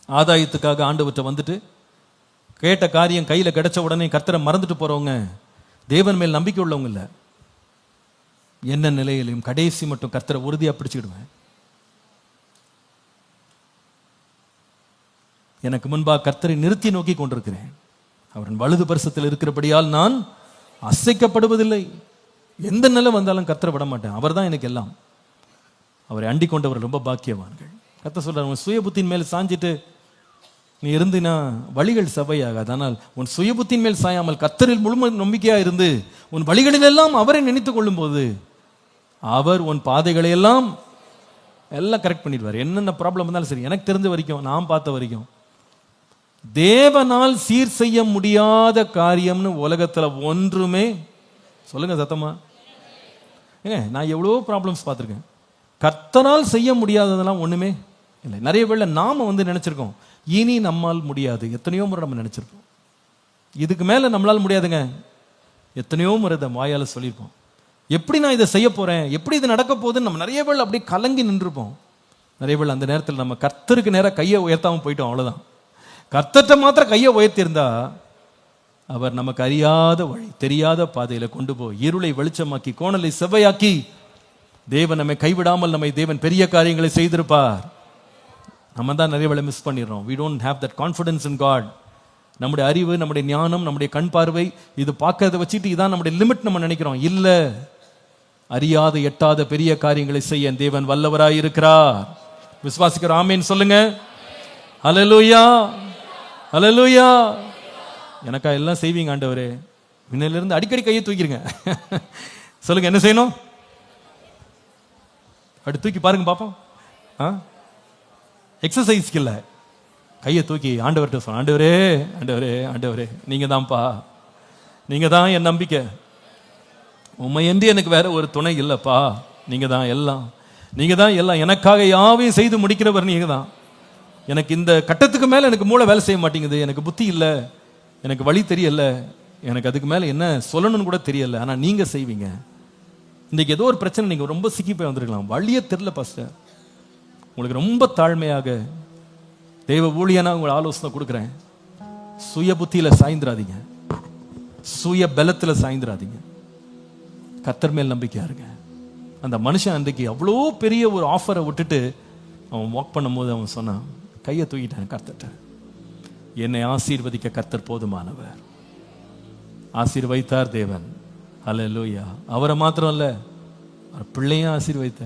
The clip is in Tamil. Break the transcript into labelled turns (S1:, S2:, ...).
S1: ஆதாயத்துக்காக ஆண்டவர்கிட்ட வந்துட்டு கேட்ட காரியம் கையில் கிடைச்ச உடனே கர்த்தரை மறந்துட்டு போறவங்க தேவன் மேல் நம்பிக்கை உள்ளவங்க இல்லை. என்ன நிலையிலையும் கடைசி மட்டும் கர்த்தரை உறுதியா பிடிச்சிடுவேன். எனக்கு முன்பாக கர்த்தரை நிறுத்தி நோக்கி கொண்டிருக்கிறேன். அவரின் வலது பரிசத்தில் இருக்கிறபடியால் நான் அசைக்கப்படுவதில்லை. எந்த நிலை வந்தாலும் கர்த்தரை விட மாட்டேன். அவர் தான் எனக்கு எல்லாம். அவரை அண்டிக் கொண்டவர் ரொம்ப பாக்கியவான்கள். கர்த்தர் சொல்றார், உன் சுய புத்தின் மேல் சாஞ்சிட்டு நீ இருந்தினா வழிகள் சபையாகாது. ஆனால் உன் சுய புத்தின் மேல் சாயாமல் கர்த்தரில் முழு நம்பிக்கையா இருந்து உன் வழிகளில் எல்லாம் அவரை நினைத்துக் கொள்ளும் போது அவர் உன் பாதைகளை எல்லாம் கரெக்ட் பண்ணிடுவார். என்னென்ன ப்ராப்ளம் இருந்தாலும் சரி. எனக்கு தெரிஞ்ச வரைக்கும், நான் பார்த்த வரைக்கும், தேவனால் சீர் செய்ய முடியாத காரியம்னு உலகத்துல ஒன்றுமே, சொல்லுங்க சத்தமா, நான் எவ்வளோ ப்ராப்ளம்ஸ் பார்த்துருக்கேன். கர்த்தரால் செய்ய முடியாததெல்லாம் ஒண்ணுமே இல்லை. நிறைய வேளை நாம நினைச்சிருக்கோம் இனி நம்மால் முடியாது. எத்தனையோ முறை நம்ம நினைச்சிருக்கோம் இதுக்கு மேல நம்மளால் முடியாதுங்க. எத்தனையோ முறை இதை வாயால சொல்லியிருப்போம். எப்படி நான் இதை செய்ய போறேன், எப்படி இது நடக்க போகுதுன்னு நம்ம நிறைய வேளை அப்படியே கலங்கி நின்றுப்போம். நிறைய வேளை அந்த நேரத்தில் நம்ம கர்த்தருக்கு நேராக கையை உயர்த்தாம போயிட்டோம். அவ்வளவுதான். கர்த்தர்ட்ட மாத்திரம் கையை உயர்த்தியிருந்தா அவர் நமக்கு அறியாத வழி, தெரியாத பாதையில கொண்டு போய் இருளை வெளிச்சமாக்கி கோணலை செவ்வையாக்கி தேவன் நம்மை கைவிடாமல் நம்மை தேவன் பெரிய காரியங்களை செய்திருப்பார். நம்ம தான் நிறைய வேளை மிஸ் பண்ணிடுறோம். we don't have that confidence in God. நம்முடைய அறிவு, நம்முடைய ஞானம், நம்முடைய கண் பார்வை இது பார்க்கறத வச்சுட்டு இதான் நம்முடைய லிமிட் நம்ம நினைக்கிறோம். இல்ல, அறியாத எட்டாத பெரிய காரியங்களை செய்ய தேவன் வல்லவராய் இருக்கிறார். விசுவாசிக்கிற ஆமேன் சொல்லுங்க. ஹல்லேலூயா, ஹல்லேலூயா. எனக்கா எல்லாம் செய்வீங்க ஆண்டவரே. முன்னிலிருந்து அடிக்கடி கையை தூக்கிடுங்க. சொல்லுங்க, என்ன செய்யணும்? அப்படி தூக்கி பாருங்க பாப்போம். எக்ஸசைஸ்க்கு இல்லை, கையை தூக்கி ஆண்டவர்கிட்ட சொல்ல, ஆண்டவரே ஆண்டவரே ஆண்டவரே, நீங்க தான்ப்பா, நீங்க தான் என் நம்பிக்கை, உண்மையன்றி எனக்கு வேற ஒரு துணை இல்லைப்பா, நீங்க தான் எல்லாம், நீங்க தான் எல்லாம், எனக்காக யாவையும் செய்து முடிக்கிறவர் நீங்க தான். எனக்கு இந்த கட்டத்துக்கு மேல எனக்கு மூளை வேலை செய்ய மாட்டேங்குது, எனக்கு புத்தி இல்லை, எனக்கு வழி தெரியல, எனக்கு அதுக்கு மேல என்ன சொல்லணும்னு கூட தெரியல, ஆனா நீங்க செய்வீங்க. இன்னைக்கு ஏதோ ஒரு பிரச்சனை, நீங்க ரொம்ப சிக்கி போய் வந்திருக்கலாம், வழியே தெரியல பாஸ்டர். உங்களுக்கு ரொம்ப தாழ்மையாக தேவ ஊழியனா உங்களை ஆலோசனை கொடுக்குறேன். சுய புத்தியில சாய்ந்துராதீங்க, சுய பலத்துல சாய்ந்துராதீங்க, கர்த்தர் மேல் நம்பிக்கையா இருங்க. அந்த மனுஷன் அன்றைக்கு அவ்வளோ பெரிய ஒரு ஆஃபரை விட்டுட்டு அவன் வாக் பண்ணும்போது அவன் சொன்னான், கையை தூக்கிட்டான் கர்த்தர்ட்ட, என்னை ஆசீர்வதிக்க கர்த்தர் போதுமானவர். ஆசீர்வைத்தார் தேவன். ஹல்லேலூயா. அவரை மாத்திரம் இல்ல, பிள்ளையும் ஆசீர்வைத்தார்.